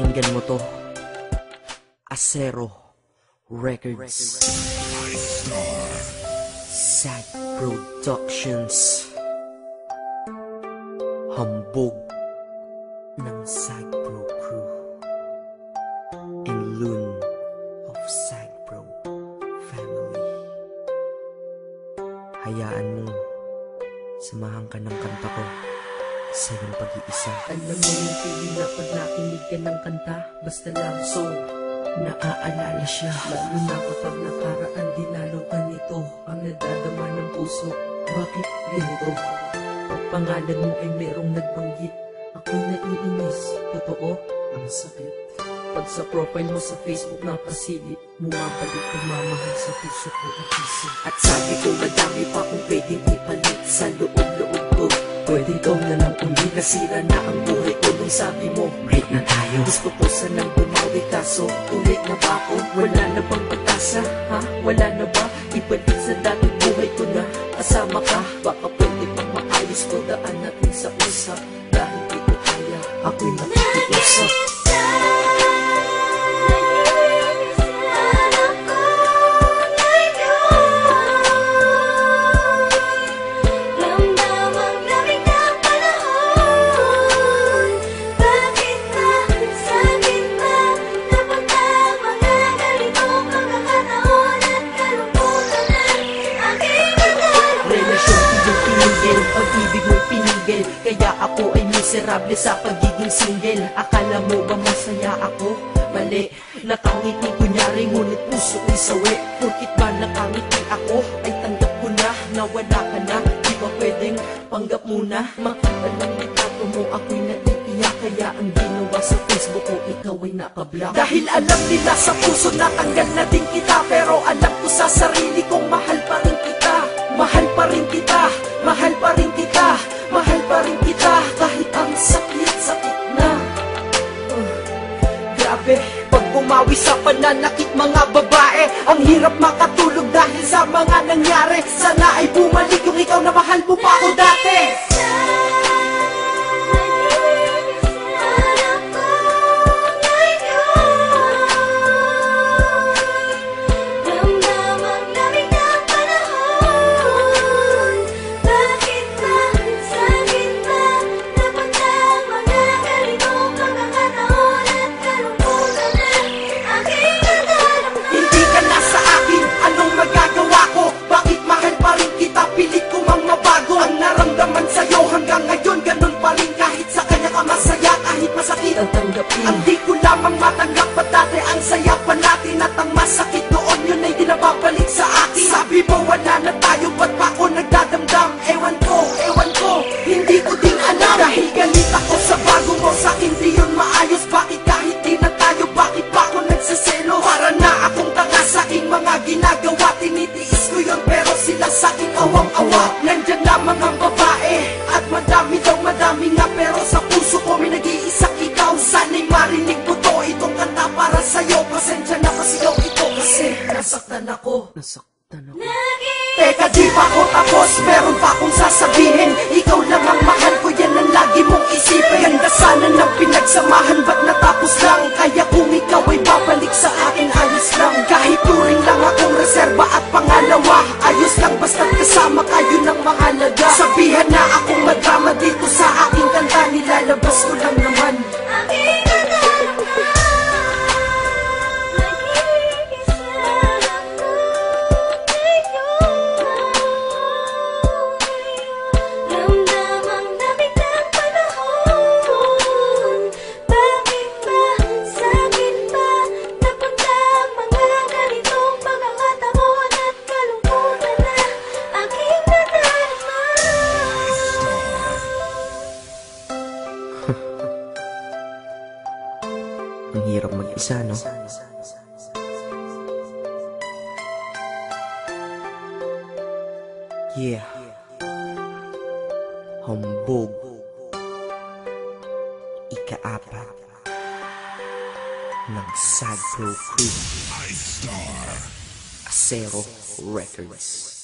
Pakinggan mo to. Acero Records, Sad Productions, hambog ng Sad Bro Crew, and Loon of Sad Bro Family. Hayaan mo, samahan ka ng kanta ko sa iyong pag-iisa. Alam mo yung feeling na pag nakinig ka ng kanta, basta love song, naaalala siya. Lalo na kapag nakaraan, di lalo ka nito ang nadadama ng puso. Bakit ganito? Pag pangalan mo ay merong nagbanggit, ako'y naiinis. Totoo, ang sakit. Pag sa profile mo sa Facebook nakasilip, bumabalik pagmamahal sa puso ko at isip. At sabi ko madami pa kung pwedeng ipalit sa loob-loob ko. Pwede ikaw na lang uli, nasira na ang buhay ko. Nung sabi mo, break na tayo. Gusto ko sanang bumawi kaso ulit na ba ako? Wala na bang pag-asa? Ha? Wala na ba? Ibalik sa dating buhay ko na kasama ka. Baka pwede pang maayos ko, daan natin sa usap. Dahil di ko kaya, ako'y nakikiusap. Pag-ibig mo'y pinigil, kaya ako ay miserable sa pagiging single. Akala mo ba masaya ako? Mali, nakangiti kunyari ngunit puso ko'y sawi. Porkit ba nakangiti ako, ay tanggap ko na nawala ka na. Di ba pwedeng panggap muna? Makita ng litrato mo ako'y naiiyak, kaya ang ginawa sa Facebook ko ikaw ay nakablock. Dahil alam nila sa puso natanggal na din kita, pero alam ko sa sarili kong mahal pa rin kita. Mahal pa rin kita, mahal pa rin kita, mahal pa rin kita, kahit ang sakit-sakit na. Grabe, pag bumawi sa pananakit mga babae, ang hirap makatulog dahil sa mga nangyari. Sana ay bumalik yung ikaw na mahal mo pa ako dati. Ang di ko lamang matanggap pa dati ang saya pa natin at ang masakit noon yun ay di nababalik sa akin. Sabi mo wala na tayo, ba't pa ako nagdadamdam? Ewan ko, hindi ko din alam. Dahil galit ako sa bago mo, sa akin di yun maayos. Bakit kahit di na tayo, bakit pa ako nagsaselo? Para na akong tanga sa aking mga ginagawa. Tinitiis ko yun pero sila sa akin awang-awa. Nandyan lamang ang babae at madami daw madami nga, pero sa puso ko may nag-iisak ikaw. Sana'y marinig mo to, itong kanta para sa'yo. Pasensya na pasigaw ito kasi nasaktan ako. Teka, di pa ako tapos, meron pa akong sasabihin. Ikaw lang ang mahal ko, yan ang lagi mong isipin. Ganda sana ng pinagsamahan, ba't natapos lang? Kaya kung ikaw ay babalik sa akin, ayos lang. Kahit turing lang akong reserba at pangalawa, ayos lang basta't kasama kayo ng mahalaga. Sabihan na akong madrama dito sa aking kanta, nilalabas ko lang naman. Ang hirap mag-isa, no? Yeah. Hambog. Ika-apat ng Sad Bro Crew, Acero Records.